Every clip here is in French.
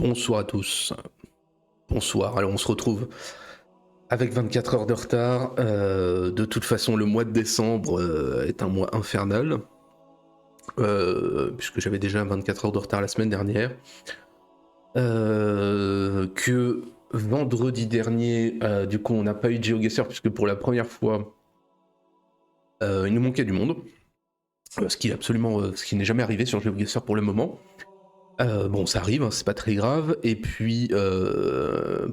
Bonsoir à tous. Bonsoir. Alors on se retrouve avec 24 heures de retard. De toute façon, le mois de décembre est un mois infernal. Puisque j'avais déjà 24 heures de retard la semaine dernière. Que vendredi dernier, du coup, on n'a pas eu de GeoGuessr puisque pour la première fois, il nous manquait du monde. Ce qui n'est jamais arrivé sur GeoGuessr pour le moment. Bon, ça arrive, hein, c'est pas très grave. Et puis,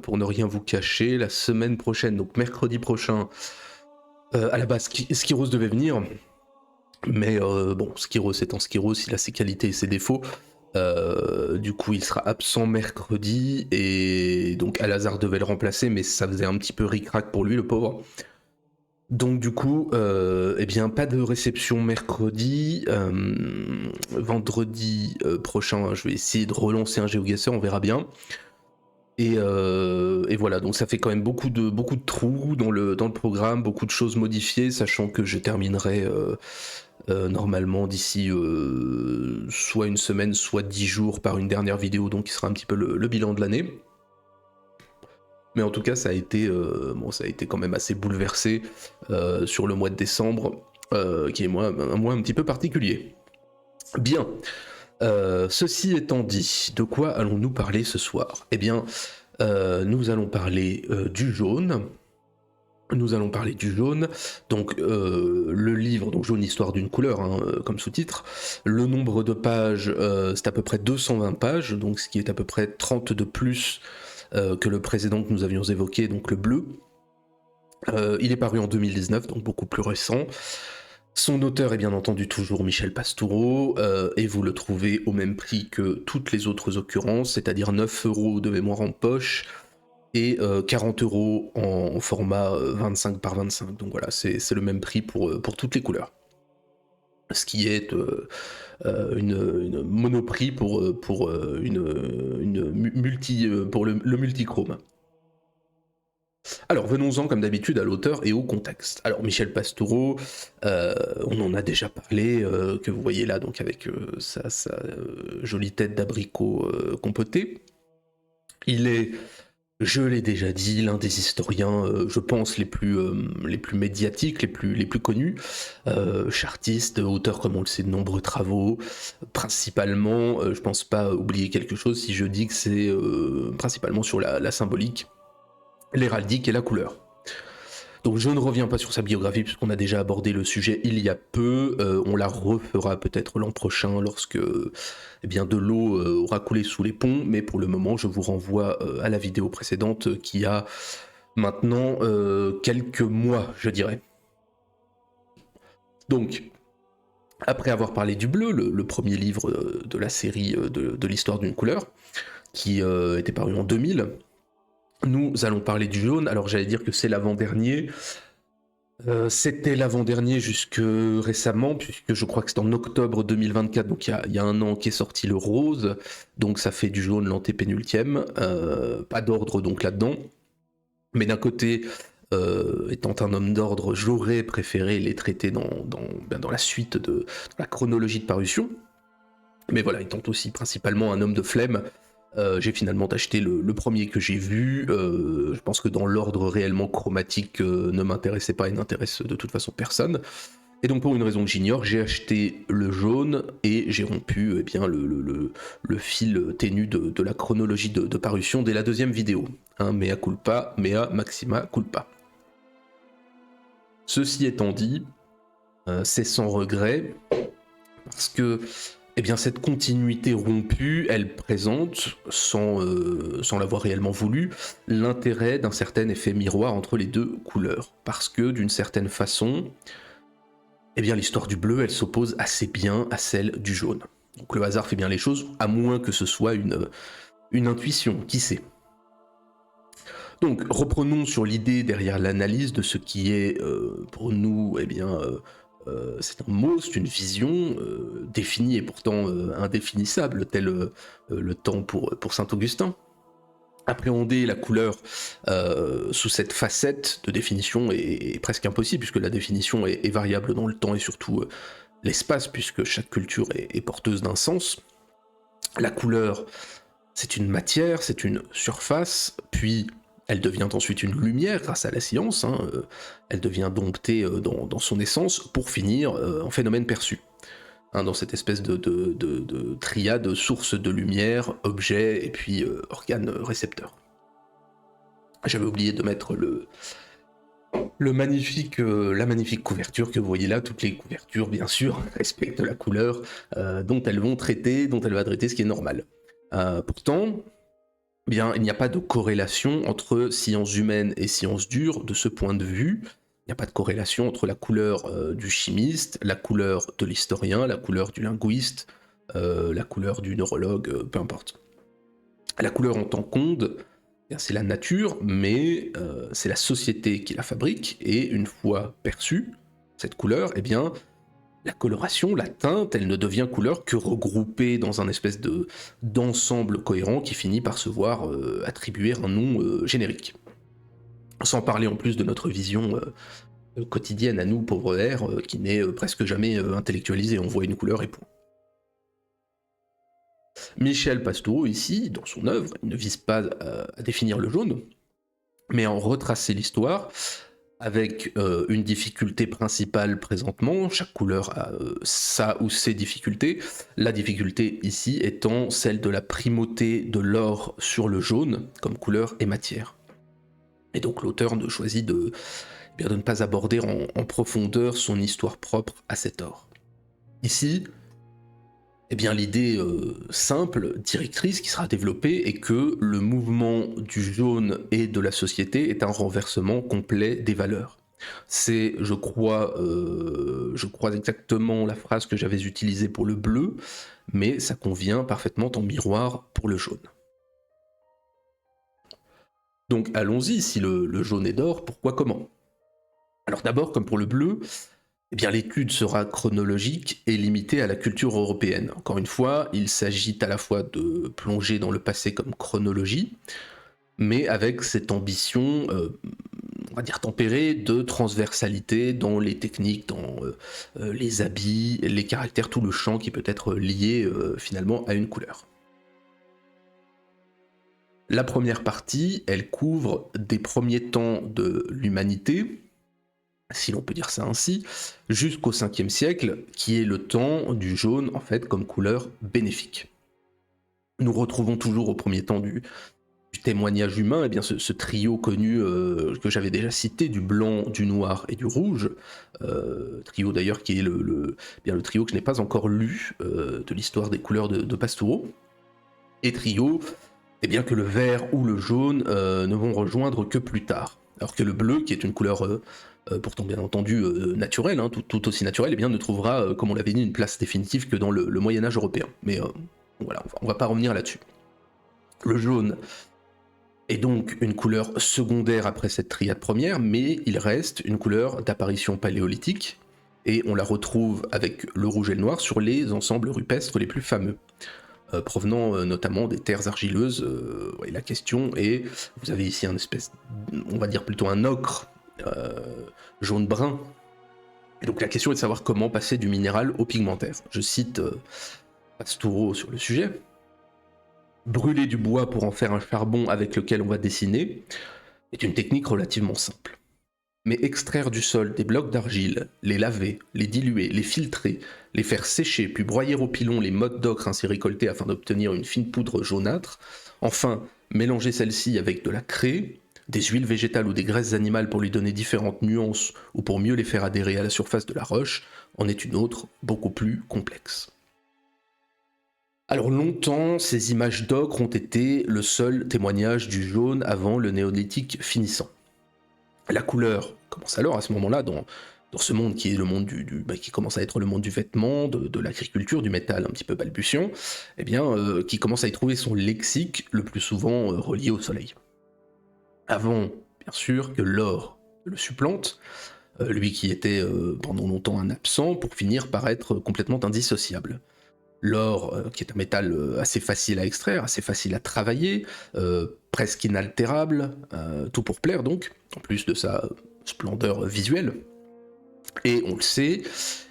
pour ne rien vous cacher, la semaine prochaine, donc mercredi prochain, à la base, Skiros devait venir. Mais bon, Skiros étant Skiros, il a ses qualités et ses défauts. Du coup, il sera absent mercredi. Et donc, Alazar devait le remplacer, mais ça faisait un petit peu ric-rac pour lui, le pauvre. Donc du coup, eh bien, pas de réception mercredi. Vendredi prochain, je vais essayer de relancer un GeoGuessr, on verra bien. Et voilà, donc ça fait quand même beaucoup de trous dans le programme, beaucoup de choses modifiées, sachant que je terminerai normalement d'ici soit une semaine, soit 10 jours par une dernière vidéo, donc qui sera un petit peu le bilan de l'année. Mais en tout cas, ça a été quand même assez bouleversé sur le mois de décembre, qui est un mois un petit peu particulier. Bien, ceci étant dit, de quoi allons-nous parler ce soir ? Eh bien, nous allons parler du jaune. Nous allons parler du jaune, donc le livre, donc jaune histoire d'une couleur, hein, comme sous-titre. Le nombre de pages, c'est à peu près 220 pages, donc ce qui est à peu près 30 de plus que le précédent que nous avions évoqué, donc le bleu. Il est paru en 2019, donc beaucoup plus récent. Son auteur est bien entendu toujours Michel Pastoureau, et vous le trouvez au même prix que toutes les autres occurrences, c'est-à-dire 9€ de mémoire en poche, et 40€ en format 25 par 25. Donc voilà, c'est le même prix pour toutes les couleurs. Ce qui est une monoprix pour le multichrome. Alors venons-en comme d'habitude à l'auteur et au contexte. Alors Michel Pastoureau, on en a déjà parlé, que vous voyez là donc avec sa jolie tête d'abricot compoté. Il est, je l'ai déjà dit, l'un des historiens, je pense, les plus médiatiques, les plus connus. Chartiste, auteur, comme on le sait, de nombreux travaux. Principalement, je pense pas oublier quelque chose si je dis que c'est principalement sur la symbolique, l'héraldique et la couleur. Donc je ne reviens pas sur sa biographie puisqu'on a déjà abordé le sujet il y a peu, on la refera peut-être l'an prochain lorsque bien, de l'eau aura coulé sous les ponts, mais pour le moment je vous renvoie à la vidéo précédente qui a maintenant quelques mois, je dirais. Donc, après avoir parlé du bleu, le premier livre de la série de l'histoire d'une couleur, qui était paru en 2000, nous allons parler du jaune. Alors j'allais dire que c'est l'avant-dernier. C'était l'avant-dernier jusque récemment, puisque je crois que c'est en octobre 2024, donc il y a un an qu'est sorti le rose, donc ça fait du jaune l'antépénultième, pas d'ordre donc là-dedans. Mais d'un côté, étant un homme d'ordre, j'aurais préféré les traiter dans la suite de la chronologie de parution. Mais voilà, étant aussi principalement un homme de flemme, j'ai finalement acheté le premier que j'ai vu. Je pense que dans l'ordre réellement chromatique ne m'intéressait pas et n'intéresse de toute façon personne. Et donc pour une raison que j'ignore, j'ai acheté le jaune et j'ai rompu eh bien, le fil ténu de la chronologie de parution dès la deuxième vidéo. Hein, mea culpa, mea maxima culpa. Ceci étant dit, c'est sans regret, parce que eh bien, cette continuité rompue, elle présente, sans l'avoir réellement voulu, l'intérêt d'un certain effet miroir entre les deux couleurs. Parce que, d'une certaine façon, eh bien, l'histoire du bleu, elle s'oppose assez bien à celle du jaune. Donc le hasard fait bien les choses, à moins que ce soit une intuition, qui sait. Donc, reprenons sur l'idée derrière l'analyse de ce qui est, pour nous, eh bien... c'est un mot, c'est une vision définie et pourtant indéfinissable, tel le temps pour Saint-Augustin. Appréhender la couleur sous cette facette de définition est presque impossible, puisque la définition est variable dans le temps et surtout l'espace, puisque chaque culture est porteuse d'un sens. La couleur, c'est une matière, c'est une surface, puis elle devient ensuite une lumière grâce à la science, elle devient domptée dans son essence pour finir en phénomène perçu. Dans cette espèce de triade source de lumière, objet et puis organe récepteur. J'avais oublié de mettre la magnifique couverture que vous voyez là. Toutes les couvertures, bien sûr, respectent la couleur dont elles va traiter ce qui est normal. Pourtant, eh bien, il n'y a pas de corrélation entre sciences humaines et sciences dures de ce point de vue. Il n'y a pas de corrélation entre la couleur du chimiste, la couleur de l'historien, la couleur du linguiste, la couleur du neurologue, peu importe. La couleur en tant qu'onde, c'est la nature, mais c'est la société qui la fabrique, et une fois perçue, cette couleur, eh bien, la coloration, la teinte, elle ne devient couleur que regroupée dans un espèce d'ensemble cohérent qui finit par se voir attribuer un nom générique. Sans parler en plus de notre vision quotidienne à nous, pauvres airs, qui n'est presque jamais intellectualisée. On voit une couleur et point. Michel Pastoureau, ici, dans son œuvre, il ne vise pas à définir le jaune, mais à en retracer l'histoire, avec une difficulté principale présentement. Chaque couleur a sa ou ses difficultés. La difficulté ici étant celle de la primauté de l'or sur le jaune, comme couleur et matière. Et donc l'auteur ne choisit de ne pas aborder en profondeur son histoire propre à cet or. Ici, eh bien, l'idée simple, directrice, qui sera développée est que le mouvement du jaune et de la société est un renversement complet des valeurs. C'est, je crois exactement la phrase que j'avais utilisée pour le bleu, mais ça convient parfaitement en miroir pour le jaune. Donc allons-y, si le jaune est d'or, pourquoi, comment ? Alors d'abord, comme pour le bleu, eh bien, l'étude sera chronologique et limitée à la culture européenne. Encore une fois, il s'agit à la fois de plonger dans le passé comme chronologie, mais avec cette ambition, on va dire tempérée, de transversalité dans les techniques, dans les habits, les caractères, tout le champ qui peut être lié finalement à une couleur. La première partie, elle couvre des premiers temps de l'humanité, si l'on peut dire ça ainsi, jusqu'au 5e siècle, qui est le temps du jaune, en fait, comme couleur bénéfique. Nous retrouvons toujours au premier temps du témoignage humain, eh bien ce trio connu que j'avais déjà cité, du blanc, du noir et du rouge, trio d'ailleurs qui est le trio que je n'ai pas encore lu de l'histoire des couleurs de Pastoureau, et trio eh bien, que le vert ou le jaune ne vont rejoindre que plus tard, alors que le bleu, qui est une couleur pourtant bien entendu naturelle, tout aussi naturelle, eh bien, ne trouvera, comme on l'avait dit, une place définitive que dans le Moyen-Âge européen. Mais voilà, on va pas revenir là-dessus. Le jaune est donc une couleur secondaire après cette triade première, mais il reste une couleur d'apparition paléolithique, et on la retrouve avec le rouge et le noir sur les ensembles rupestres les plus fameux. Provenant notamment des terres argileuses. Et la question est, vous avez ici un espèce, on va dire plutôt un ocre jaune-brun. Et donc la question est de savoir comment passer du minéral au pigmentaire. Je cite Pastoureau sur le sujet. Brûler du bois pour en faire un charbon avec lequel on va dessiner est une technique relativement simple. Mais extraire du sol des blocs d'argile, les laver, les diluer, les filtrer, les faire sécher, puis broyer au pilon les mottes d'ocre ainsi récoltées afin d'obtenir une fine poudre jaunâtre, enfin mélanger celle-ci avec de la craie, des huiles végétales ou des graisses animales pour lui donner différentes nuances ou pour mieux les faire adhérer à la surface de la roche, en est une autre, beaucoup plus complexe. Alors longtemps, ces images d'ocre ont été le seul témoignage du jaune avant le néolithique finissant. La couleur commence alors à ce moment-là dans ce monde qui est le monde qui commence à être le monde du vêtement, de l'agriculture, du métal un petit peu balbutiant, eh bien, qui commence à y trouver son lexique le plus souvent relié au soleil. Avant, bien sûr, que l'or le supplante, lui qui était pendant longtemps un absent, pour finir par être complètement indissociable. L'or, qui est un métal assez facile à extraire, assez facile à travailler, presque inaltérable, tout pour plaire donc, en plus de sa splendeur visuelle. Et on le sait,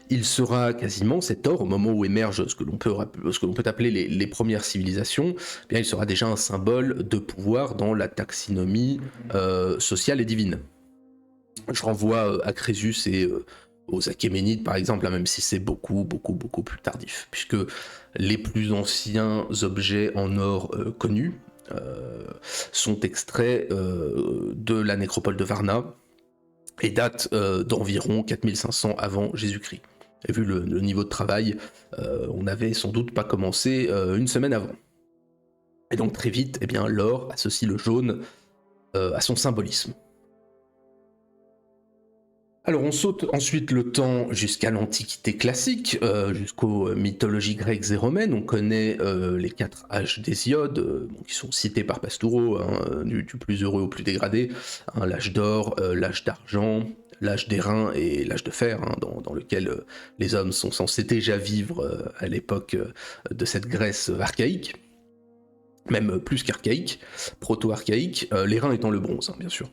il sera quasiment, cet or, au moment où émergent ce que l'on peut appeler les premières civilisations, eh bien, il sera déjà un symbole de pouvoir dans la taxinomie sociale et divine. Je renvoie à Crésus et aux Achéménides par exemple, là, même si c'est beaucoup plus tardif, puisque les plus anciens objets en or connus sont extraits de la nécropole de Varna et datent d'environ 4500 avant Jésus-Christ. Et vu le niveau de travail, on n'avait sans doute pas commencé une semaine avant. Et donc très vite, eh bien, l'or associe le jaune à son symbolisme. Alors on saute ensuite le temps jusqu'à l'Antiquité classique, jusqu'aux mythologies grecques et romaines. On connaît les 4 âges d'Hésiode, qui sont cités par Pastoureau, hein, du plus heureux au plus dégradé, hein, l'âge d'or, l'âge d'argent, l'âge d'airain et l'âge de fer, hein, dans lequel les hommes sont censés déjà vivre à l'époque de cette Grèce archaïque, même plus qu'archaïque, proto-archaïque, l'airain étant le bronze, hein, bien sûr.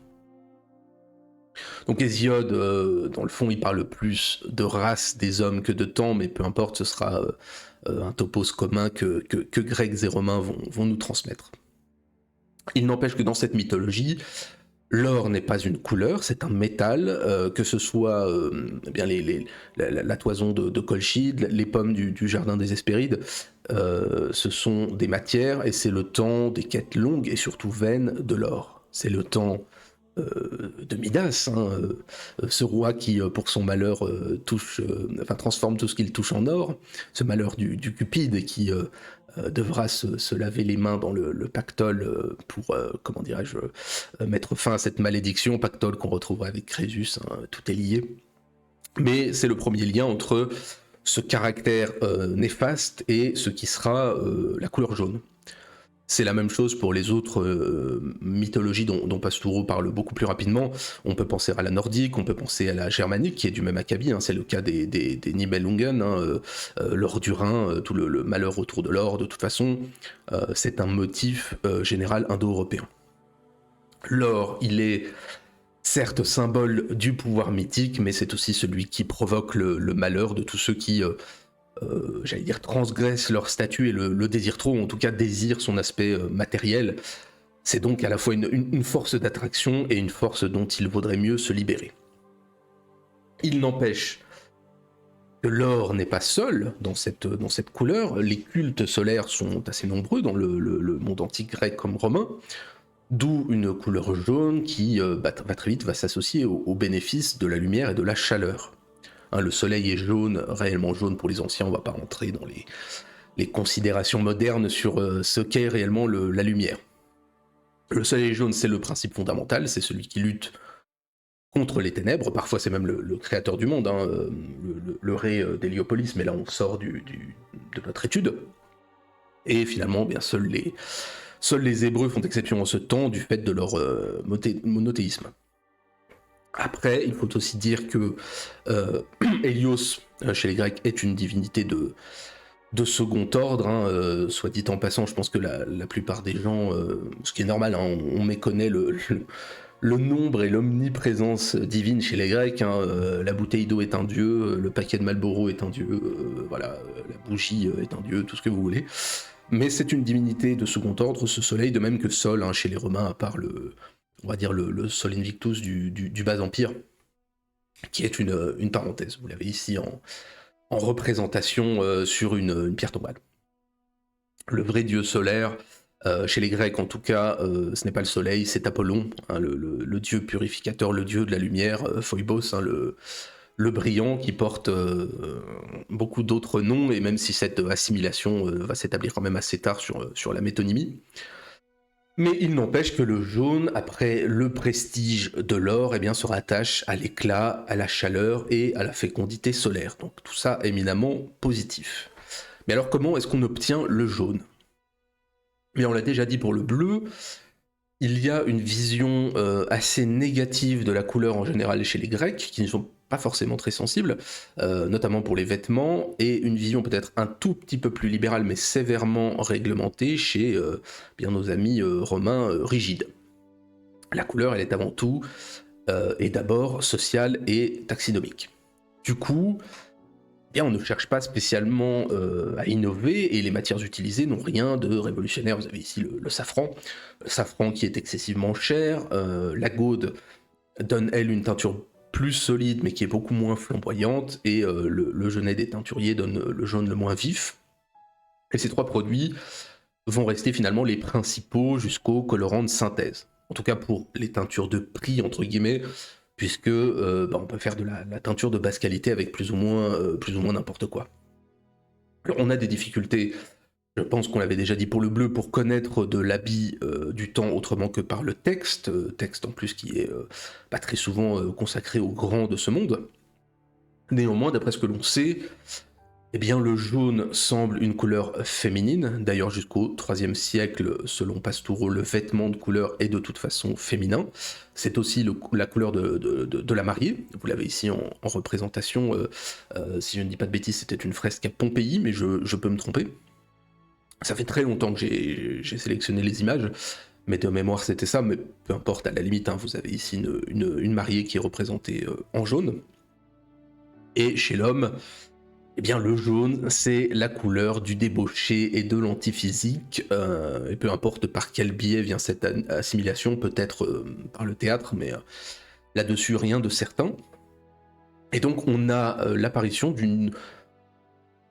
Donc Hésiode, dans le fond, il parle plus de race des hommes que de temps, mais peu importe, ce sera un topos commun que Grecs et Romains vont nous transmettre. Il n'empêche que dans cette mythologie, l'or n'est pas une couleur, c'est un métal, que ce soit eh bien la toison de Colchide, les pommes du jardin des Hespérides, ce sont des matières et c'est le temps des quêtes longues et surtout vaines de l'or. C'est le temps de Midas, hein, ce roi qui, pour son malheur, transforme tout ce qu'il touche en or, ce malheur du Cupide qui devra se laver les mains dans le pactole pour, comment dirais-je, mettre fin à cette malédiction, pactole qu'on retrouvera avec Crésus, hein, tout est lié. Mais c'est le premier lien entre ce caractère néfaste et ce qui sera la couleur jaune. C'est la même chose pour les autres mythologies dont Pastoureau parle beaucoup plus rapidement. On peut penser à la nordique, on peut penser à la germanique, qui est du même acabit, hein, c'est le cas des Nibelungen, hein, l'or du Rhin, tout le malheur autour de l'or, de toute façon, c'est un motif général indo-européen. L'or, il est certes symbole du pouvoir mythique, mais c'est aussi celui qui provoque le malheur de tous ceux qui... j'allais dire, transgressent leur statut et le désirent trop, ou en tout cas désirent son aspect matériel. C'est donc à la fois une force d'attraction et une force dont il vaudrait mieux se libérer. Il n'empêche que l'or n'est pas seul dans cette couleur. Les cultes solaires sont assez nombreux dans le monde antique grec comme romain, d'où une couleur jaune qui très vite va s'associer aux bénéfices de la lumière et de la chaleur. Hein, le soleil est jaune, réellement jaune pour les anciens, on ne va pas rentrer dans les considérations modernes sur ce qu'est réellement la lumière. Le soleil jaune, c'est le principe fondamental, c'est celui qui lutte contre les ténèbres, parfois c'est même le créateur du monde, hein, le ré d'Héliopolis, mais là on sort de notre étude. Et finalement, bien seuls les Hébreux font exception en ce temps du fait de leur monothéisme. Après, il faut aussi dire que Hélios, chez les Grecs, est une divinité de second ordre, hein, soit dit en passant, je pense que la plupart des gens, ce qui est normal, hein, on méconnaît le nombre et l'omniprésence divine chez les Grecs, hein, la bouteille d'eau est un dieu, le paquet de Marlboro est un dieu, voilà, la bougie est un dieu, tout ce que vous voulez. Mais c'est une divinité de second ordre, ce soleil, de même que Sol, hein, chez les Romains, à part on va dire le Sol Invictus du Bas Empire, qui est une parenthèse. Vous l'avez ici en représentation sur une pierre tombale. Le vrai dieu solaire, chez les Grecs en tout cas, ce n'est pas le soleil, c'est Apollon, hein, le dieu purificateur, le dieu de la lumière, Phoebos, hein, le brillant, qui porte beaucoup d'autres noms, et même si cette assimilation va s'établir quand même assez tard sur la métonymie. Mais il n'empêche que le jaune, après le prestige de l'or, eh bien, se rattache à l'éclat, à la chaleur et à la fécondité solaire. Donc tout ça éminemment positif. Mais alors comment est-ce qu'on obtient le jaune ? Mais on l'a déjà dit pour le bleu, il y a une vision assez négative de la couleur en général chez les Grecs, qui ne sont pas forcément très sensibles, notamment pour les vêtements, et une vision peut-être un tout petit peu plus libérale, mais sévèrement réglementée chez bien nos amis romains rigides. La couleur, elle est avant tout et d'abord sociale et taxinomique. Du coup, bien, on ne cherche pas spécialement à innover et les matières utilisées n'ont rien de révolutionnaire. Vous avez ici le safran qui est excessivement cher, la gaude donne elle une teinture plus solide mais qui est beaucoup moins flamboyante et le jaunet des teinturiers donne le jaune le moins vif. Et ces trois produits vont rester finalement les principaux jusqu'aux colorants de synthèse. En tout cas pour les teintures de prix entre guillemets, puisque on peut faire de la teinture de basse qualité avec plus ou moins n'importe quoi. Alors, on a des difficultés, je pense qu'on l'avait déjà dit pour le bleu, pour connaître de l'habit du temps autrement que par le texte, texte en plus qui est pas très souvent consacré aux grands de ce monde. Néanmoins, d'après ce que l'on sait, eh bien, le jaune semble une couleur féminine. D'ailleurs, jusqu'au IIIe siècle, selon Pastoureau, le vêtement de couleur est de toute façon féminin. C'est aussi la couleur de la mariée. Vous l'avez ici en représentation. Si je ne dis pas de bêtises, c'était une fresque à Pompéi, mais je peux me tromper. Ça fait très longtemps que j'ai sélectionné les images, mais de mémoire c'était ça, mais peu importe, à la limite, hein, vous avez ici une mariée qui est représentée en jaune. Et chez l'homme, eh bien, le jaune, c'est la couleur du débauché et de l'antiphysique, et peu importe par quel biais vient cette assimilation, peut-être par le théâtre, mais là-dessus, rien de certain. Et donc, on a l'apparition d'une,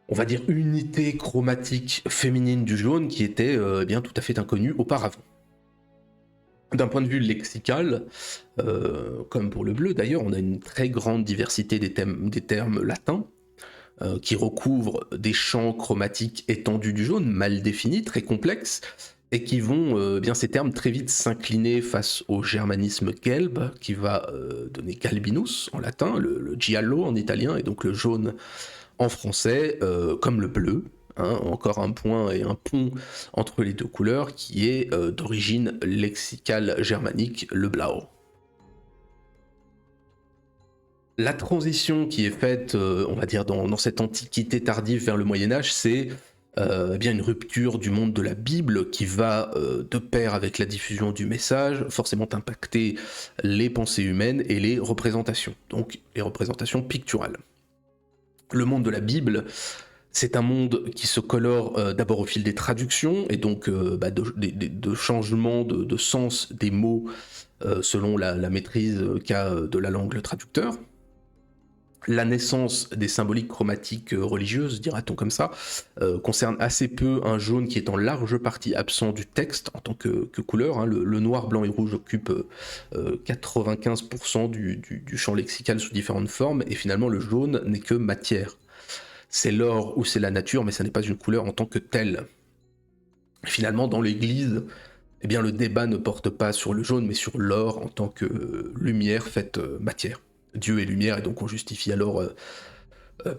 on va dire, unité chromatique féminine du jaune qui était eh bien tout à fait inconnue auparavant. D'un point de vue lexical, comme pour le bleu d'ailleurs, on a une très grande diversité des termes latins, qui recouvre des champs chromatiques étendus du jaune, mal définis, très complexes, et qui vont, bien ces termes, très vite s'incliner face au germanisme gelb, qui va donner galbinus en latin, le giallo en italien, et donc le jaune en français, comme le bleu, hein, encore un point et un pont entre les deux couleurs, qui est d'origine lexicale germanique, le blau. La transition qui est faite, on va dire, dans cette antiquité tardive vers le Moyen-Âge, c'est bien une rupture du monde de la Bible qui va, de pair avec la diffusion du message, forcément impacter les pensées humaines et les représentations, donc les représentations picturales. Le monde de la Bible, c'est un monde qui se colore d'abord au fil des traductions, et donc de changements de sens des mots selon la maîtrise qu'a de la langue le traducteur. La naissance des symboliques chromatiques religieuses, dira-t-on comme ça, concerne assez peu un jaune qui est en large partie absent du texte en tant que couleur. Hein. Le noir, blanc et rouge occupe 95% du champ lexical sous différentes formes, et finalement le jaune n'est que matière. C'est l'or ou c'est la nature, mais ça n'est pas une couleur en tant que telle. Finalement, dans l'Église, eh bien, le débat ne porte pas sur le jaune, mais sur l'or en tant que lumière faite matière. Dieu est lumière, et donc on justifie alors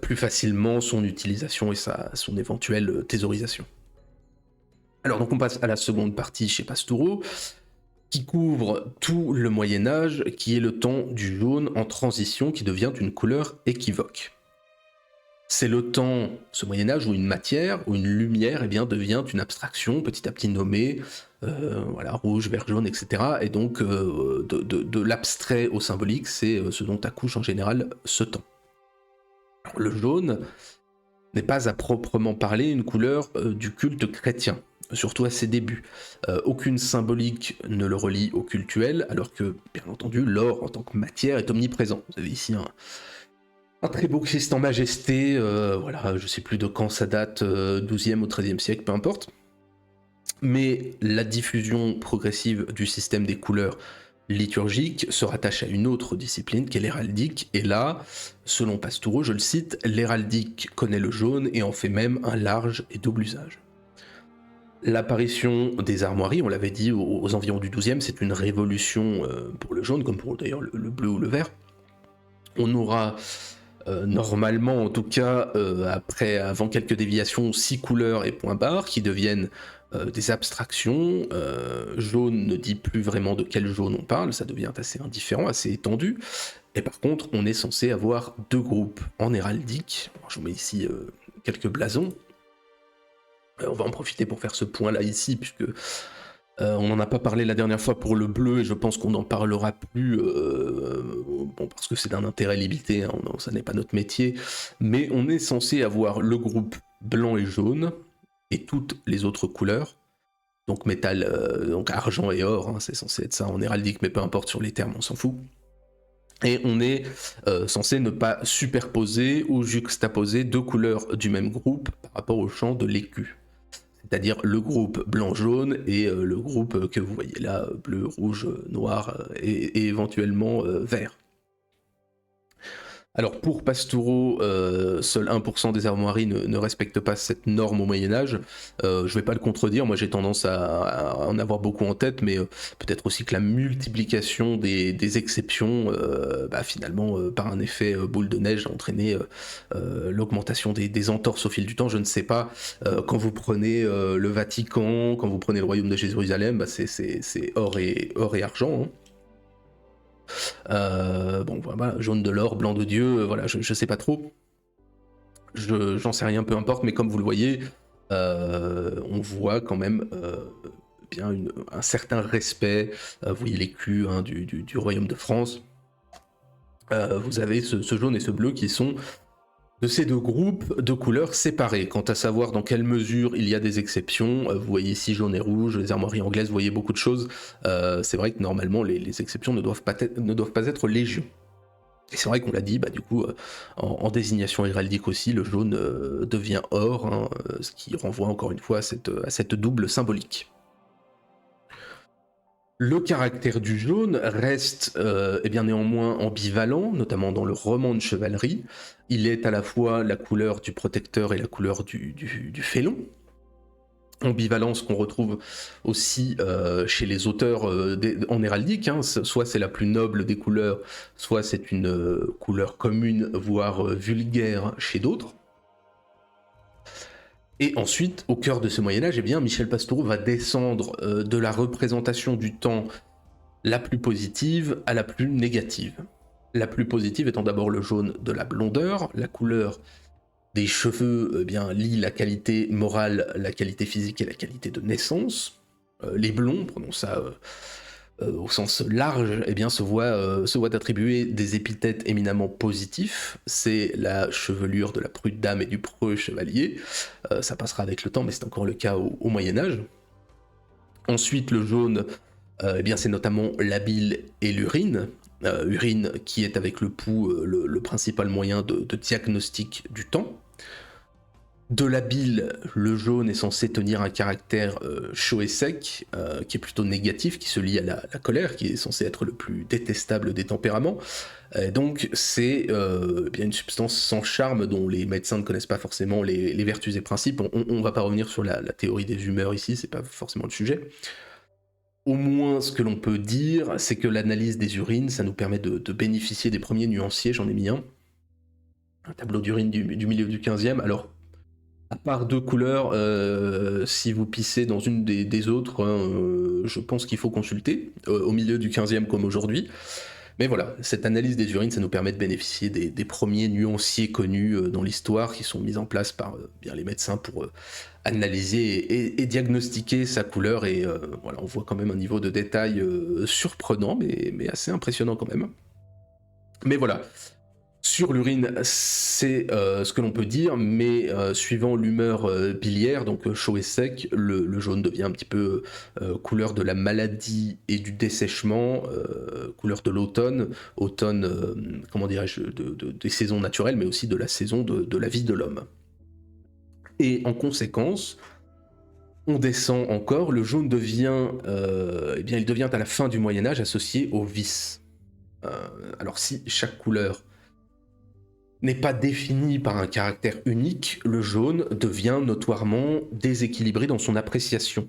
plus facilement son utilisation et son éventuelle thésaurisation. Alors donc on passe à la seconde partie chez Pastoureau, qui couvre tout le Moyen-Âge, qui est le temps du jaune en transition, qui devient une couleur équivoque. C'est le temps, ce Moyen-Âge, où une matière, où une lumière eh bien, devient une abstraction petit à petit nommée, voilà, rouge, vert, jaune, etc. Et donc de l'abstrait au symbolique, c'est ce dont accouche en général ce temps. Alors, le jaune n'est pas à proprement parler une couleur du culte chrétien, surtout à ses débuts. Aucune symbolique ne le relie au cultuel, alors que, bien entendu, l'or en tant que matière est omniprésent. Vous avez ici un très beau Christ en majesté, voilà, je sais plus de quand ça date, 12e ou 13e siècle, peu importe. Mais la diffusion progressive du système des couleurs liturgiques se rattache à une autre discipline qui est l'héraldique, et là, selon Pastoureau, je le cite, l'héraldique connaît le jaune et en fait même un large et double usage. L'apparition des armoiries, on l'avait dit aux environs du 12e, c'est une révolution pour le jaune, comme pour d'ailleurs le bleu ou le vert. On aura normalement, en tout cas, avant quelques déviations, 6 couleurs et points barres qui deviennent des abstractions. Jaune ne dit plus vraiment de quel jaune on parle, ça devient assez indifférent, assez étendu. Et par contre, on est censé avoir 2 groupes en héraldique. Alors, je vous mets ici quelques blasons. On va en profiter pour faire ce point-là ici, puisque On n'en a pas parlé la dernière fois pour le bleu et je pense qu'on n'en parlera plus, bon, parce que c'est d'un intérêt limité, hein, ça n'est pas notre métier, mais on est censé avoir le groupe blanc et jaune et toutes les autres couleurs, donc métal, donc argent et or, hein, c'est censé être ça en héraldique, mais peu importe sur les termes, on s'en fout. Et on est censé ne pas superposer ou juxtaposer deux couleurs du même groupe par rapport au champ de l'écu. C'est-à-dire le groupe blanc-jaune et le groupe que vous voyez là, bleu, rouge, noir et éventuellement vert. Alors pour Pastoureau, seul 1% des armoiries ne respectent pas cette norme au Moyen-Âge. Je vais pas le contredire, moi j'ai tendance à en avoir beaucoup en tête, mais peut-être aussi que la multiplication des exceptions, finalement, par un effet boule de neige, a entraîné l'augmentation des entorses au fil du temps. Je ne sais pas, quand vous prenez le Vatican, quand vous prenez le royaume de Jérusalem, c'est or et argent, hein. Bon voilà, jaune de l'or, blanc de Dieu, voilà, je sais pas trop. J'en sais rien, peu importe, mais comme vous le voyez, on voit quand même bien un certain respect. Vous voyez les culs, hein, du royaume de France. Vous avez ce jaune et ce bleu qui sont de ces deux groupes de couleurs séparées. Quant à savoir dans quelle mesure il y a des exceptions, vous voyez ici jaune et rouge, les armoiries anglaises, vous voyez beaucoup de choses. C'est vrai que normalement les exceptions ne doivent pas être légion. Et c'est vrai qu'on l'a dit, du coup, en désignation héraldique aussi, le jaune devient or, hein, ce qui renvoie encore une fois à cette double symbolique. Le caractère du jaune reste bien néanmoins ambivalent, notamment dans le roman de chevalerie. Il est à la fois la couleur du protecteur et la couleur du félon. Ambivalence qu'on retrouve aussi chez les auteurs en héraldique, hein. Soit c'est la plus noble des couleurs, soit c'est une couleur commune, voire vulgaire chez d'autres. Et ensuite, au cœur de ce Moyen-Âge, Michel Pastoureau va descendre de la représentation du temps la plus positive à la plus négative. La plus positive étant d'abord le jaune de la blondeur, la couleur des cheveux lie la qualité morale, la qualité physique et la qualité de naissance. Les blonds, prenons ça au sens large, se voient attribuer des épithètes éminemment positifs. C'est la chevelure de la prude dame et du preux chevalier. Ça passera avec le temps, mais c'est encore le cas au Moyen-Âge. Ensuite, le jaune, c'est notamment la bile et l'urine. Urine qui est avec le pouls le principal moyen de diagnostic du temps. De la bile, le jaune est censé tenir un caractère chaud et sec, qui est plutôt négatif, qui se lie à la colère, qui est censé être le plus détestable des tempéraments. Donc c'est une substance sans charme dont les médecins ne connaissent pas forcément les vertus et principes. On va pas revenir sur la théorie des humeurs ici, c'est pas forcément le sujet. Au moins, ce que l'on peut dire, c'est que l'analyse des urines, ça nous permet de bénéficier des premiers nuanciers. J'en ai mis un tableau d'urine du milieu du 15e. Alors, à part deux couleurs, si vous pissez dans une des autres, hein, je pense qu'il faut consulter, au milieu du 15e comme aujourd'hui. Mais voilà, cette analyse des urines, ça nous permet de bénéficier des premiers nuanciers connus dans l'histoire, qui sont mis en place par les médecins pour analyser et diagnostiquer sa couleur. Et voilà, on voit quand même un niveau de détail surprenant, mais assez impressionnant quand même. Mais voilà, sur l'urine, c'est ce que l'on peut dire, mais suivant l'humeur biliaire, donc chaud et sec, le jaune devient un petit peu couleur de la maladie et du dessèchement, couleur de l'automne, comment dirais-je, des saisons naturelles, mais aussi de la saison de la vie de l'homme. Et en conséquence, on descend encore, le jaune devient, il devient à la fin du Moyen-Âge associé au vice. Alors si chaque couleur n'est pas défini par un caractère unique, le jaune devient notoirement déséquilibré dans son appréciation.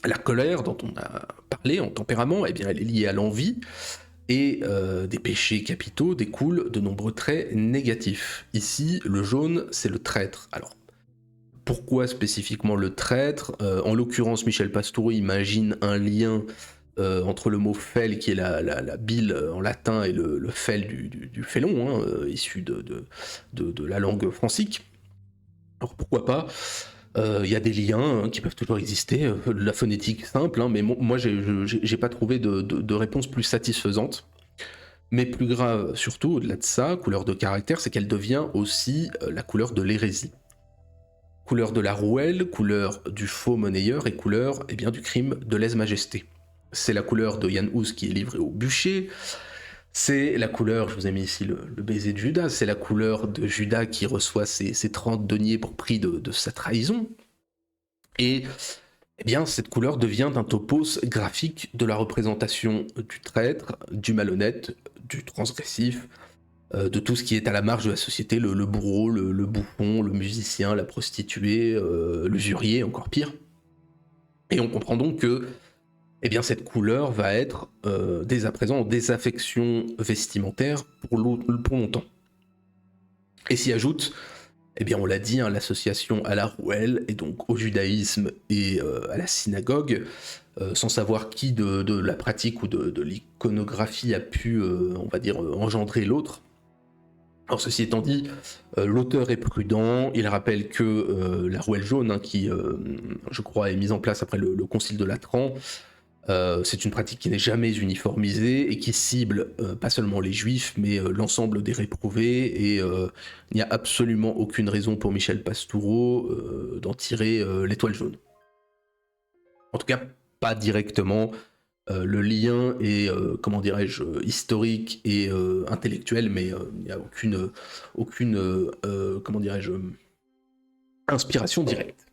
La colère, dont on a parlé en tempérament, elle est liée à l'envie, et des péchés capitaux découlent de nombreux traits négatifs. Ici, le jaune, c'est le traître. Alors, pourquoi spécifiquement le traître ? En l'occurrence, Michel Pastoureau imagine un lien entre le mot fel, qui est la bile en latin, et le fel du félon, hein, issu de la langue francique. Alors pourquoi pas ? Il y a des liens qui peuvent toujours exister, la phonétique simple, hein, mais moi j'ai pas trouvé de réponse plus satisfaisante. Mais plus grave, surtout au-delà de ça, couleur de caractère, c'est qu'elle devient aussi la couleur de l'hérésie. Couleur de la rouelle, couleur du faux monnayeur et couleur bien, du crime de lèse-majesté. C'est la couleur de Yann Hus qui est livré au bûcher. C'est la couleur, je vous ai mis ici le baiser de Judas, c'est la couleur de Judas qui reçoit ses 30 deniers pour prix de sa trahison. Et eh bien, cette couleur devient un topos graphique de la représentation du traître, du malhonnête, du transgressif, de tout ce qui est à la marge de la société, le bourreau, le bouffon, le musicien, la prostituée, l'usurier, encore pire. Et on comprend donc que eh bien, cette couleur va être dès à présent en désaffection vestimentaire pour longtemps. Et s'y ajoute, eh bien, on l'a dit, hein, l'association à la rouelle, et donc au judaïsme et à la synagogue, sans savoir qui de la pratique ou de l'iconographie a pu, on va dire, engendrer l'autre. Alors ceci étant dit, l'auteur est prudent, il rappelle que la rouelle jaune, hein, qui je crois est mise en place après le concile de Latran, c'est une pratique qui n'est jamais uniformisée et qui cible pas seulement les juifs, mais l'ensemble des réprouvés, et il n'y a absolument aucune raison pour Michel Pastoureau d'en tirer l'étoile jaune. En tout cas, pas directement. Le lien est, comment dirais-je, historique et intellectuel, mais il n'y a aucune comment dirais-je, inspiration directe.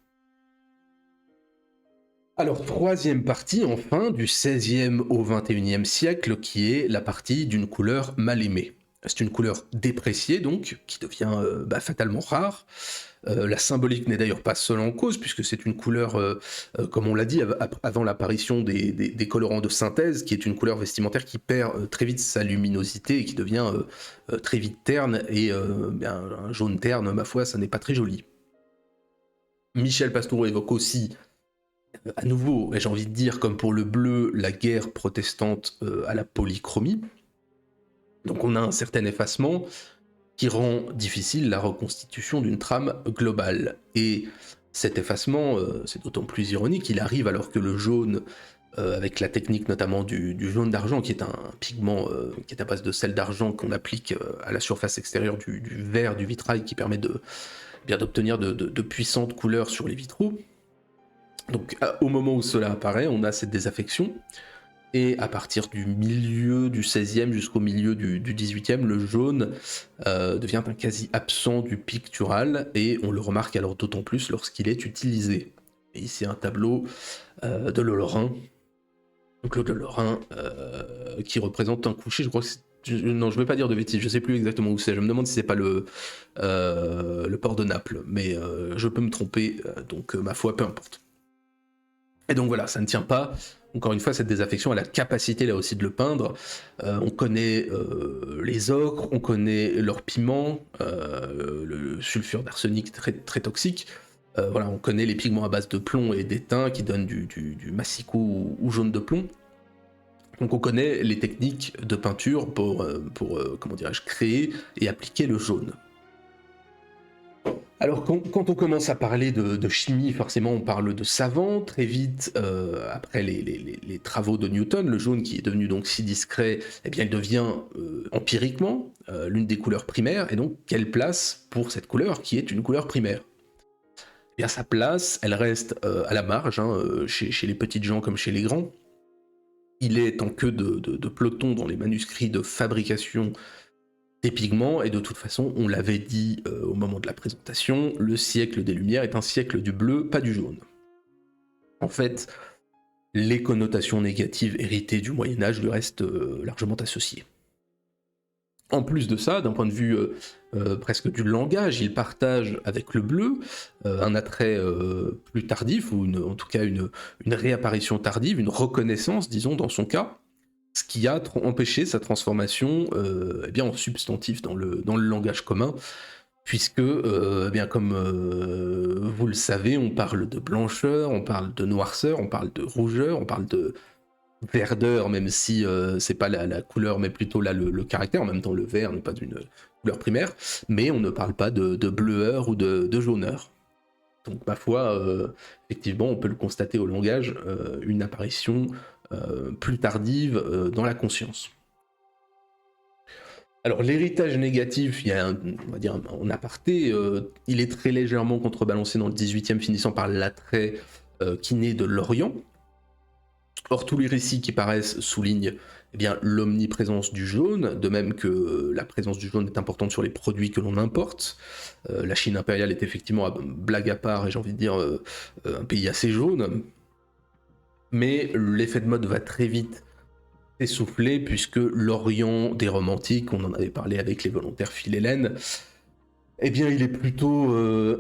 Alors, troisième partie, enfin, du XVIe au XXIe siècle, qui est la partie d'une couleur mal aimée. C'est une couleur dépréciée, donc, qui devient fatalement rare. La symbolique n'est d'ailleurs pas seule en cause, puisque c'est une couleur, comme on l'a dit, avant l'apparition des colorants de synthèse, qui est une couleur vestimentaire qui perd très vite sa luminosité et qui devient très vite terne, et un jaune terne, ma foi, ça n'est pas très joli. Michel Pastoureau évoque aussi, à nouveau, j'ai envie de dire, comme pour le bleu, la guerre protestante à la polychromie. Donc on a un certain effacement qui rend difficile la reconstitution d'une trame globale. Et cet effacement, c'est d'autant plus ironique, il arrive alors que le jaune, avec la technique notamment du jaune d'argent, qui est un pigment qui est à base de sel d'argent qu'on applique à la surface extérieure du verre du vitrail, qui permet d'obtenir de puissantes couleurs sur les vitraux. Donc au moment où cela apparaît, on a cette désaffection, et à partir du milieu du XVIe jusqu'au milieu du XVIIIe, le jaune devient un quasi absent du pictural, et on le remarque alors d'autant plus lorsqu'il est utilisé. Et ici un tableau de Lorrain, Claude Lorrain, qui représente un coucher, je crois que non, je ne vais pas dire de bêtises, je ne sais plus exactement où c'est, je me demande si c'est pas le port de Naples, mais je peux me tromper, donc ma foi, peu importe. Et donc voilà, ça ne tient pas, encore une fois, cette désaffection a la capacité là aussi de le peindre. On connaît les ocres, on connaît leur piment, le sulfure d'arsenic très, très toxique. Voilà, on connaît les pigments à base de plomb et d'étain qui donnent du massicot ou jaune de plomb. Donc on connaît les techniques de peinture pour comment dirais-je, créer et appliquer le jaune. Alors quand on commence à parler de chimie, forcément on parle de savant, très vite, après les travaux de Newton, le jaune qui est devenu donc si discret, eh bien il devient empiriquement l'une des couleurs primaires, et donc quelle place pour cette couleur qui est une couleur primaire ? Eh bien sa place, elle reste à la marge, hein, chez les petites gens comme chez les grands. Il est en queue de peloton dans les manuscrits de fabrication des pigments, et de toute façon, on l'avait dit au moment de la présentation, le siècle des Lumières est un siècle du bleu, pas du jaune. En fait, les connotations négatives héritées du Moyen-Âge lui restent largement associées. En plus de ça, d'un point de vue presque du langage, il partage avec le bleu un attrait plus tardif, ou en tout cas une réapparition tardive, une reconnaissance, disons, dans son cas, ce qui a empêché sa transformation eh bien, en substantif dans le langage commun, puisque, eh bien, comme vous le savez, on parle de blancheur, on parle de noirceur, on parle de rougeur, on parle de verdeur, même si c'est pas la couleur, mais plutôt là le caractère. En même temps, le vert n'est pas une couleur primaire, mais on ne parle pas de bleueur ou de jauneur. Donc ma foi, effectivement, on peut le constater au langage, une apparition plus tardive dans la conscience. Alors l'héritage négatif, il y a on va dire en aparté, il est très légèrement contrebalancé dans le 18e, finissant par l'attrait qui naît de l'Orient. Or tous les récits qui paraissent soulignent eh bien, l'omniprésence du jaune, de même que la présence du jaune est importante sur les produits que l'on importe. La Chine impériale est effectivement, blague à part, et j'ai envie de dire, un pays assez jaune. Mais l'effet de mode va très vite s'essouffler, puisque l'Orient des romantiques, on en avait parlé avec les volontaires philhellènes, eh bien il est plutôt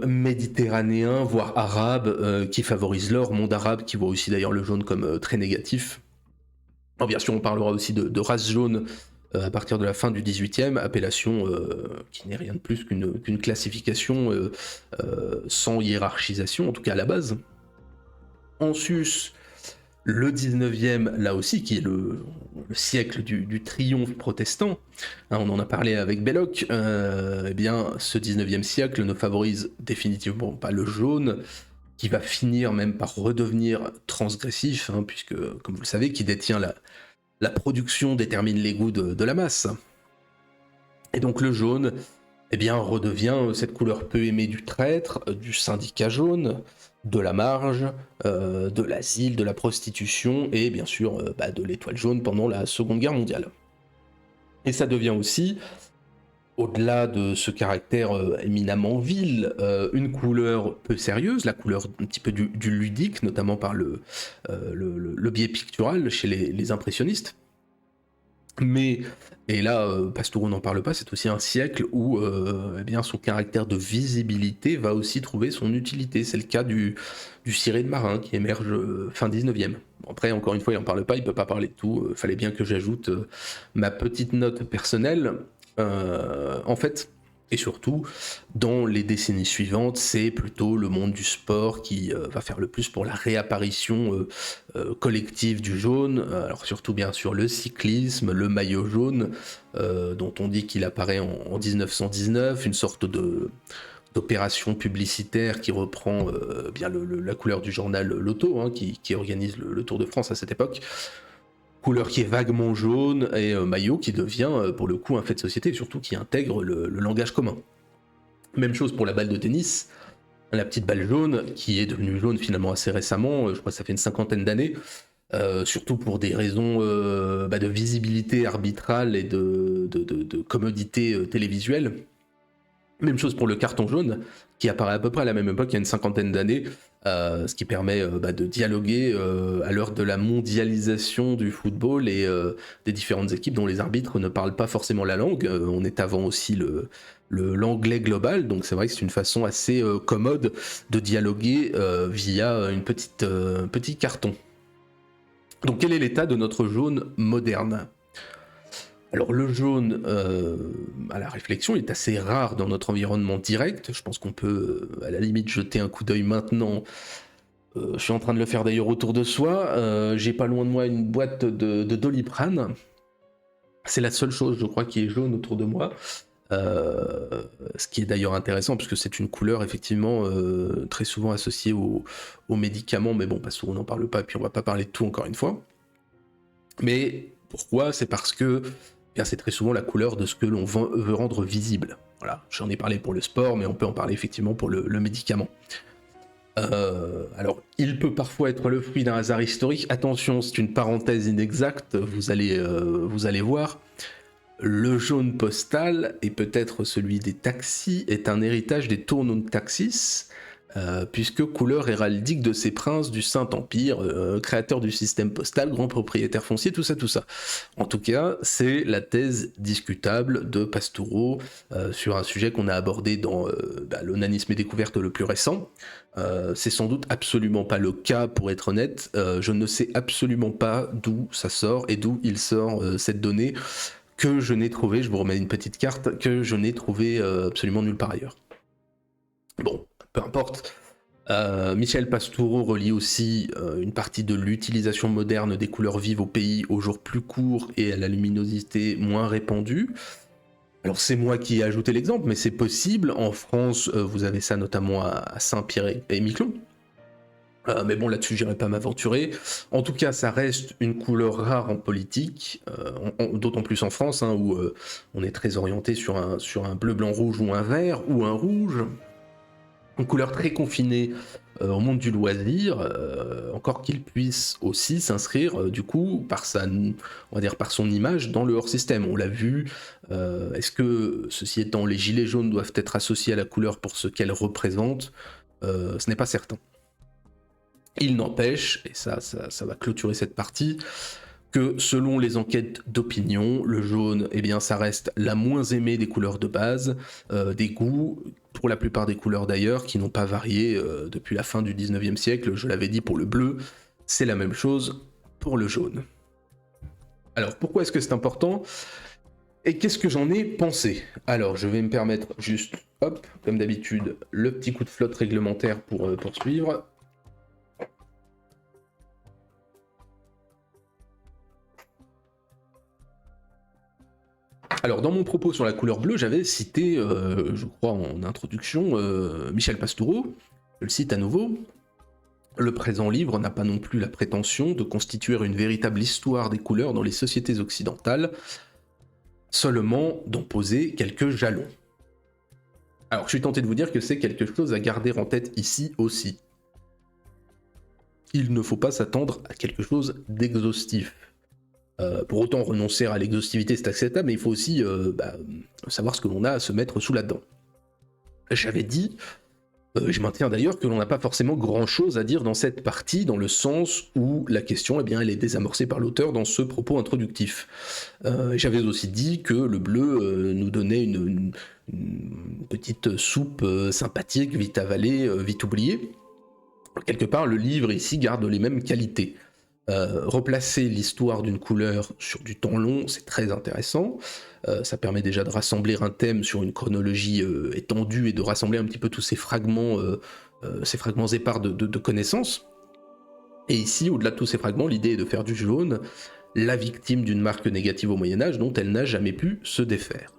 méditerranéen, voire arabe, qui favorise l'or, monde arabe qui voit aussi d'ailleurs le jaune comme très négatif. Alors, bien sûr, on parlera aussi de race jaune à partir de la fin du 18e, appellation qui n'est rien de plus qu'une classification sans hiérarchisation, en tout cas à la base. En sus, le 19e, là aussi, qui est le siècle du triomphe protestant, hein, on en a parlé avec Belloc, eh bien, ce 19e siècle ne favorise définitivement pas le jaune, qui va finir même par redevenir transgressif, hein, puisque, comme vous le savez, qui détient la production détermine les goûts de la masse. Et donc le jaune, eh bien, redevient cette couleur peu aimée du traître, du syndicat jaune, de la marge, de l'asile, de la prostitution, et bien sûr de l'étoile jaune pendant la Seconde Guerre mondiale. Et ça devient aussi, au-delà de ce caractère éminemment vil, une couleur peu sérieuse, la couleur un petit peu du ludique, notamment par le biais pictural chez les impressionnistes. Mais, et là, Pastoureau n'en parle pas, c'est aussi un siècle où eh bien, son caractère de visibilité va aussi trouver son utilité. C'est le cas du ciré de marin qui émerge fin 19e. Bon, après, encore une fois, il n'en parle pas, il peut pas parler de tout. Fallait bien que j'ajoute ma petite note personnelle. En fait, et surtout, dans les décennies suivantes, c'est plutôt le monde du sport qui va faire le plus pour la réapparition collective du jaune. Alors surtout bien sûr le cyclisme, le maillot jaune, dont on dit qu'il apparaît en 1919, une sorte d'opération publicitaire qui reprend bien la couleur du journal Lotto, hein, qui organise le Tour de France à cette époque. Couleur qui est vaguement jaune, et maillot qui devient pour le coup un fait de société, et surtout qui intègre le langage commun. Même chose pour la balle de tennis, la petite balle jaune, qui est devenue jaune finalement assez récemment, je crois que ça fait une 50aine d'années, surtout pour des raisons de visibilité arbitrale et de commodité télévisuelle. Même chose pour le carton jaune, qui apparaît à peu près à la même époque, il y a une 50aine d'années, ce qui permet de dialoguer à l'heure de la mondialisation du football et des différentes équipes dont les arbitres ne parlent pas forcément la langue. On est avant aussi l'anglais global, donc c'est vrai que c'est une façon assez commode de dialoguer via une petit carton. Donc quel est l'état de notre jaune moderne ? Alors le jaune, à la réflexion, est assez rare dans notre environnement direct. Je pense qu'on peut à la limite jeter un coup d'œil maintenant. Je suis en train de le faire d'ailleurs autour de soi. J'ai pas loin de moi une boîte de Doliprane. C'est la seule chose, je crois, qui est jaune autour de moi. Ce qui est d'ailleurs intéressant, puisque c'est une couleur effectivement très souvent associée aux médicaments. Mais bon, parce qu'on n'en parle pas, et puis on va pas parler de tout encore une fois. Mais pourquoi ? C'est parce que c'est très souvent la couleur de ce que l'on veut rendre visible. Voilà, j'en ai parlé pour le sport, mais on peut en parler effectivement pour le médicament. Alors, il peut parfois être le fruit d'un hasard historique. Attention, c'est une parenthèse inexacte, vous allez voir. Le jaune postal, et peut-être celui des taxis, est un héritage des Tournum Taxis, puisque couleur héraldique de ces princes du Saint-Empire, créateur du système postal, grand propriétaire foncier, tout ça. En tout cas, c'est la thèse discutable de Pastoureau sur un sujet qu'on a abordé dans l'onanisme et découverte le plus récent. C'est sans doute absolument pas le cas, pour être honnête. Je ne sais absolument pas d'où ça sort et d'où il sort cette donnée que je n'ai trouvée, je vous remets une petite carte, que je n'ai trouvée absolument nulle part ailleurs. Bon, peu importe. Michel Pastoureau relie aussi une partie de l'utilisation moderne des couleurs vives au pays aux jours plus courts et à la luminosité moins répandue. Alors c'est moi qui ai ajouté l'exemple, mais c'est possible. En France, vous avez ça notamment à Saint-Pierre et Miquelon. Mais bon, là-dessus, j'irai pas m'aventurer. En tout cas, ça reste une couleur rare en politique, d'autant plus en France, hein, où on est très orienté sur un bleu, blanc, rouge ou un vert ou un rouge. Une couleur très confinée au monde du loisir, encore qu'il puisse aussi s'inscrire du coup par on va dire par son image dans le hors-système. On l'a vu. Est-ce que, ceci étant, les gilets jaunes doivent être associés à la couleur pour ce qu'elle représente? Ce n'est pas certain. Il n'empêche, et ça va clôturer cette partie, que selon les enquêtes d'opinion, le jaune, eh bien, ça reste la moins aimée des couleurs de base, des goûts, pour la plupart des couleurs d'ailleurs, qui n'ont pas varié depuis la fin du 19e siècle. Je l'avais dit pour le bleu, c'est la même chose pour le jaune. Alors, pourquoi est-ce que c'est important ? Et qu'est-ce que j'en ai pensé ? Alors, je vais me permettre juste, hop, comme d'habitude, le petit coup de flotte réglementaire pour poursuivre. Alors, dans mon propos sur la couleur bleue, j'avais cité, je crois en introduction, Michel Pastoureau. Je le cite à nouveau. Le présent livre n'a pas non plus la prétention de constituer une véritable histoire des couleurs dans les sociétés occidentales, seulement d'en poser quelques jalons. Alors, je suis tenté de vous dire que c'est quelque chose à garder en tête ici aussi. Il ne faut pas s'attendre à quelque chose d'exhaustif. Pour autant, renoncer à l'exhaustivité, c'est acceptable, mais il faut aussi savoir ce que l'on a à se mettre sous la dent. J'avais dit, je maintiens d'ailleurs, que l'on n'a pas forcément grand-chose à dire dans cette partie, dans le sens où la question, eh bien, elle est désamorcée par l'auteur dans ce propos introductif. J'avais aussi dit que le bleu nous donnait une petite soupe sympathique, vite avalée, vite oubliée. Quelque part, le livre ici garde les mêmes qualités. Replacer l'histoire d'une couleur sur du temps long, c'est très intéressant. Ça permet déjà de rassembler un thème sur une chronologie étendue et de rassembler un petit peu tous ces fragments épars de connaissances. Et ici, au-delà de tous ces fragments, l'idée est de faire du jaune la victime d'une marque négative au Moyen-Âge dont elle n'a jamais pu se défaire.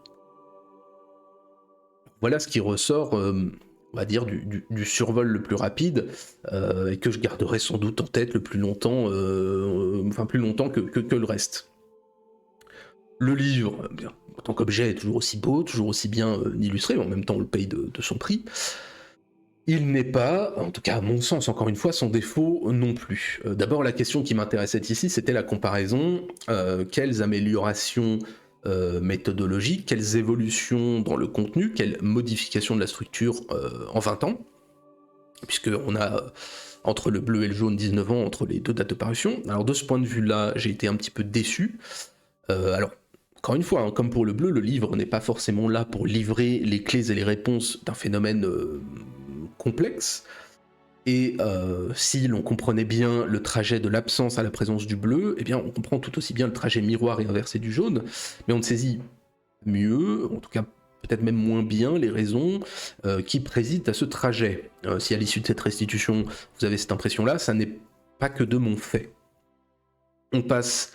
Voilà ce qui ressort, on va dire, du survol le plus rapide, et que je garderai sans doute en tête le plus longtemps, plus longtemps que le reste. Le livre, bien, en tant qu'objet, est toujours aussi beau, toujours aussi bien illustré, mais en même temps on le paye de son prix. Il n'est pas, en tout cas à mon sens, encore une fois, sans défaut non plus. D'abord, la question qui m'intéressait ici, c'était la comparaison. Quelles améliorations méthodologiques, quelles évolutions dans le contenu, quelles modifications de la structure en 20 ans, puisqu'on a entre le bleu et le jaune 19 ans entre les deux dates de parution. Alors de ce point de vue-là, j'ai été un petit peu déçu. Alors, encore une fois, hein, comme pour le bleu, le livre n'est pas forcément là pour livrer les clés et les réponses d'un phénomène complexe. Et si l'on comprenait bien le trajet de l'absence à la présence du bleu, eh bien on comprend tout aussi bien le trajet miroir et inversé du jaune, mais on ne saisit mieux, en tout cas peut-être même moins bien, les raisons qui président à ce trajet. Si à l'issue de cette restitution, vous avez cette impression-là, ça n'est pas que de mon fait. On passe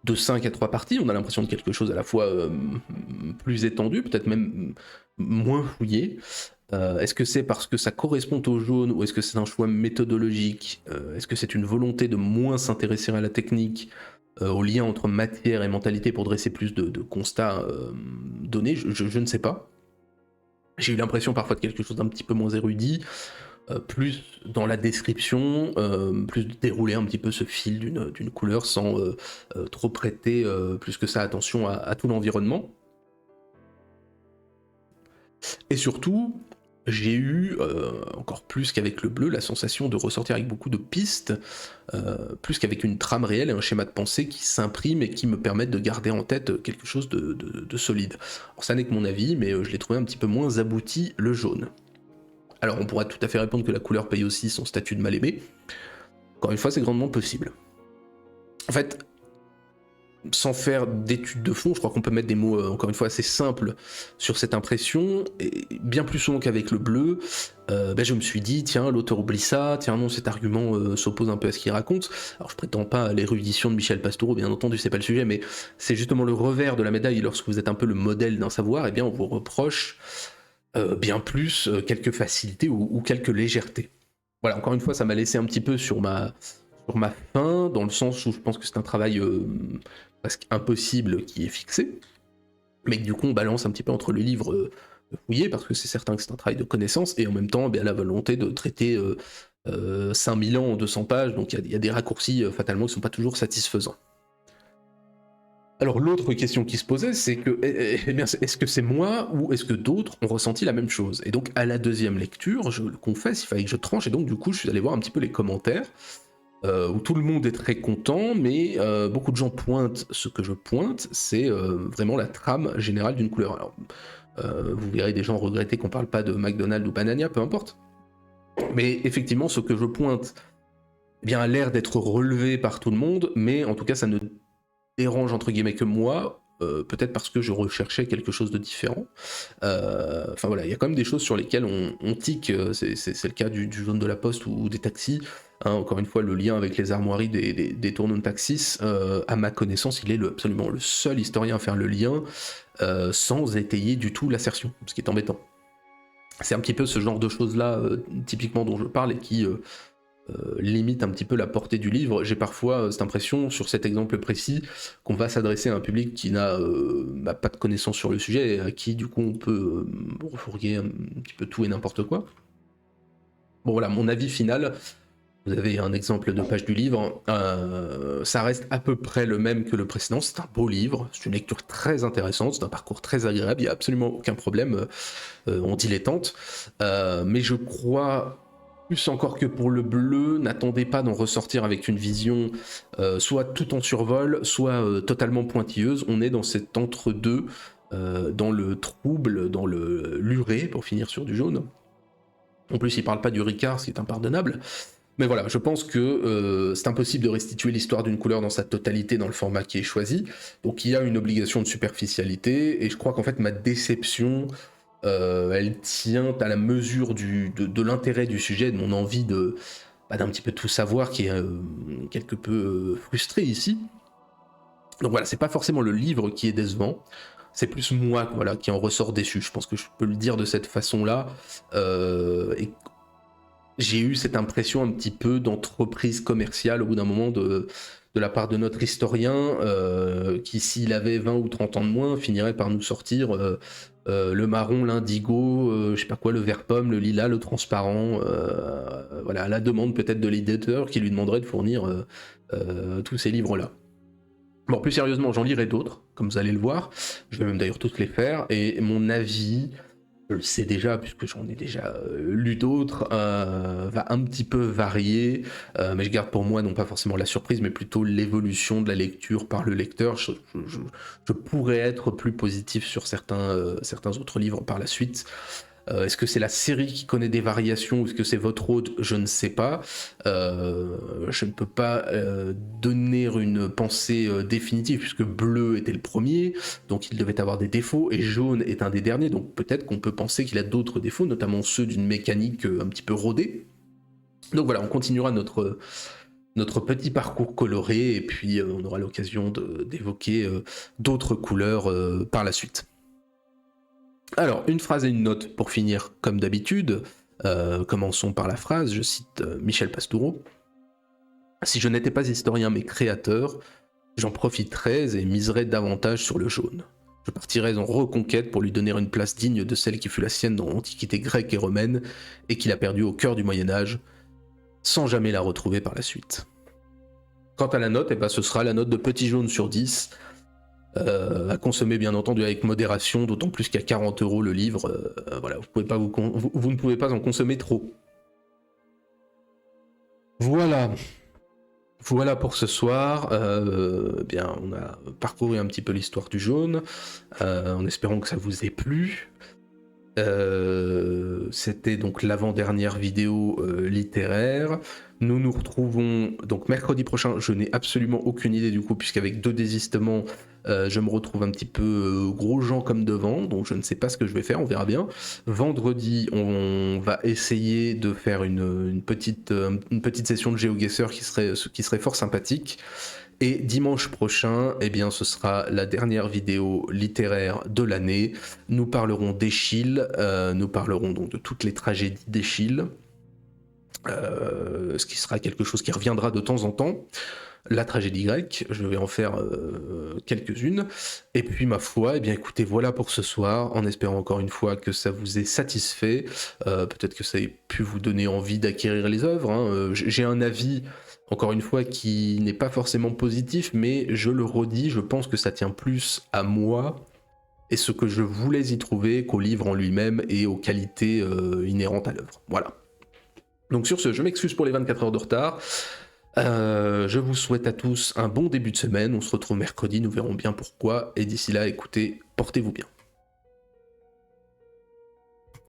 de 5 à 3 parties, on a l'impression de quelque chose à la fois plus étendu, peut-être même moins fouillé. Est-ce que c'est parce que ça correspond au jaune ou est-ce que c'est un choix méthodologique ? Est-ce que c'est une volonté de moins s'intéresser à la technique, au lien entre matière et mentalité pour dresser plus de constats donnés ? Je ne sais pas. J'ai eu l'impression parfois de quelque chose d'un petit peu moins érudit, plus dans la description, plus de dérouler un petit peu ce fil d'une couleur sans trop prêter plus que ça attention à tout l'environnement. Et surtout, j'ai eu, encore plus qu'avec le bleu, la sensation de ressortir avec beaucoup de pistes, plus qu'avec une trame réelle et un schéma de pensée qui s'imprime et qui me permettent de garder en tête quelque chose de solide. Alors ça n'est que mon avis, mais je l'ai trouvé un petit peu moins abouti, le jaune. Alors on pourrait tout à fait répondre que la couleur paye aussi son statut de mal-aimé. Encore une fois, c'est grandement possible. En fait, sans faire d'études de fond, je crois qu'on peut mettre des mots, encore une fois, assez simples sur cette impression, et bien plus souvent qu'avec le bleu, je me suis dit, tiens, l'auteur oublie ça, tiens, non, cet argument s'oppose un peu à ce qu'il raconte. Alors, je prétends pas à l'érudition de Michel Pastoureau, bien entendu, c'est pas le sujet, mais c'est justement le revers de la médaille. Lorsque vous êtes un peu le modèle d'un savoir, eh bien, on vous reproche bien plus quelques facilités ou quelques légèretés. Voilà, encore une fois, ça m'a laissé un petit peu sur ma faim, dans le sens où je pense que c'est un travail presque impossible qui est fixé, mais que du coup on balance un petit peu entre le livre fouillé, parce que c'est certain que c'est un travail de connaissance, et en même temps la volonté de traiter 5000 ans en 200 pages, donc il y a des raccourcis fatalement qui ne sont pas toujours satisfaisants. Alors l'autre question qui se posait, c'est que, est-ce que c'est moi ou est-ce que d'autres ont ressenti la même chose? Et donc à la deuxième lecture, je le confesse, il fallait que je tranche, et donc du coup je suis allé voir un petit peu les commentaires, où tout le monde est très content, mais beaucoup de gens pointent ce que je pointe, c'est vraiment la trame générale d'une couleur. Alors, vous verrez des gens regretter qu'on parle pas de McDonald's ou Banania, peu importe. Mais effectivement, ce que je pointe a l'air d'être relevé par tout le monde, mais en tout cas, ça ne dérange entre guillemets que moi, peut-être parce que je recherchais quelque chose de différent. Enfin voilà, il y a quand même des choses sur lesquelles on tique, c'est le cas du jaune de la poste ou des taxis. Hein, encore une fois, le lien avec les armoiries des tourneaux de Taxis, à ma connaissance, il est absolument le seul historien à faire le lien sans étayer du tout l'assertion, ce qui est embêtant. C'est un petit peu ce genre de choses-là, typiquement dont je parle, et qui limite un petit peu la portée du livre. J'ai parfois cette impression, sur cet exemple précis, qu'on va s'adresser à un public qui n'a pas de connaissances sur le sujet, et à qui du coup on peut refourguer un petit peu tout et n'importe quoi. Bon voilà, mon avis final, vous avez un exemple de page du livre, ça reste à peu près le même que le précédent, c'est un beau livre, c'est une lecture très intéressante, c'est un parcours très agréable, il n'y a absolument aucun problème, on dilettante, mais je crois, plus encore que pour le bleu, n'attendez pas d'en ressortir avec une vision soit tout en survol, soit totalement pointilleuse. On est dans cet entre-deux, dans le trouble, dans le luré, pour finir sur du jaune. En plus, il parle pas du Ricard, ce qui est impardonnable. Mais voilà, je pense que c'est impossible de restituer l'histoire d'une couleur dans sa totalité dans le format qui est choisi. Donc il y a une obligation de superficialité, et je crois qu'en fait ma déception, elle tient à la mesure de l'intérêt du sujet, de mon envie d'un petit peu tout savoir, qui est quelque peu frustré ici. Donc voilà, c'est pas forcément le livre qui est décevant, c'est plus moi voilà, qui en ressort déçu. Je pense que je peux le dire de cette façon-là. Et j'ai eu cette impression un petit peu d'entreprise commerciale au bout d'un moment de la part de notre historien, qui, s'il avait 20 ou 30 ans de moins, finirait par nous sortir le marron, l'indigo, je sais pas quoi, le vert pomme, le lilas, le transparent, voilà, à la demande peut-être de l'éditeur qui lui demanderait de fournir tous ces livres-là. Bon, plus sérieusement, j'en lirai d'autres, comme vous allez le voir, je vais même d'ailleurs tous les faire, et mon avis, je le sais déjà, puisque j'en ai déjà lu d'autres, va un petit peu varier, mais je garde pour moi non pas forcément la surprise, mais plutôt l'évolution de la lecture par le lecteur. Je pourrais être plus positif sur certains autres livres par la suite. Est-ce que c'est la série qui connaît des variations, ou est-ce que c'est votre hôte? Je ne sais pas. Je ne peux pas donner une pensée définitive, puisque bleu était le premier, donc il devait avoir des défauts, et jaune est un des derniers, donc peut-être qu'on peut penser qu'il a d'autres défauts, notamment ceux d'une mécanique un petit peu rodée. Donc voilà, on continuera notre petit parcours coloré, et puis on aura l'occasion d'évoquer d'autres couleurs par la suite. Alors, une phrase et une note pour finir, comme d'habitude. Commençons par la phrase, je cite Michel Pastoureau. « Si je n'étais pas historien mais créateur, j'en profiterais et miserais davantage sur le jaune. Je partirais en reconquête pour lui donner une place digne de celle qui fut la sienne dans l'Antiquité grecque et romaine, et qu'il a perdue au cœur du Moyen-Âge, sans jamais la retrouver par la suite. » Quant à la note, ce sera la note de petit jaune sur 10, à consommer bien entendu avec modération, d'autant plus qu'à 40 € le livre, voilà, vous ne pouvez pas en consommer trop. Voilà pour ce soir. On a parcouru un petit peu l'histoire du jaune, en espérant que ça vous ait plu. C'était donc l'avant-dernière vidéo littéraire. Nous nous retrouvons donc mercredi prochain. Je n'ai absolument aucune idée du coup, puisqu'avec 2 désistements, je me retrouve un petit peu gros gens comme devant, donc je ne sais pas ce que je vais faire, on verra bien. Vendredi, on va essayer de faire une petite session de GeoGuessr qui serait fort sympathique. Et dimanche prochain, eh bien, ce sera la dernière vidéo littéraire de l'année. Nous parlerons d'Eschyle, nous parlerons donc de toutes les tragédies d'Eschyle, ce qui sera quelque chose qui reviendra de temps en temps. La tragédie grecque, je vais en faire quelques-unes. Et puis ma foi, eh bien écoutez, voilà pour ce soir, en espérant encore une fois que ça vous ait satisfait, peut-être que ça ait pu vous donner envie d'acquérir les œuvres, hein. J'ai un avis, encore une fois, qui n'est pas forcément positif, mais je le redis, je pense que ça tient plus à moi et ce que je voulais y trouver qu'au livre en lui-même et aux qualités inhérentes à l'œuvre. Voilà. Donc sur ce, je m'excuse pour les 24 heures de retard. Je vous souhaite à tous un bon début de semaine. On se retrouve mercredi, nous verrons bien pourquoi. Et d'ici là, écoutez, portez-vous bien.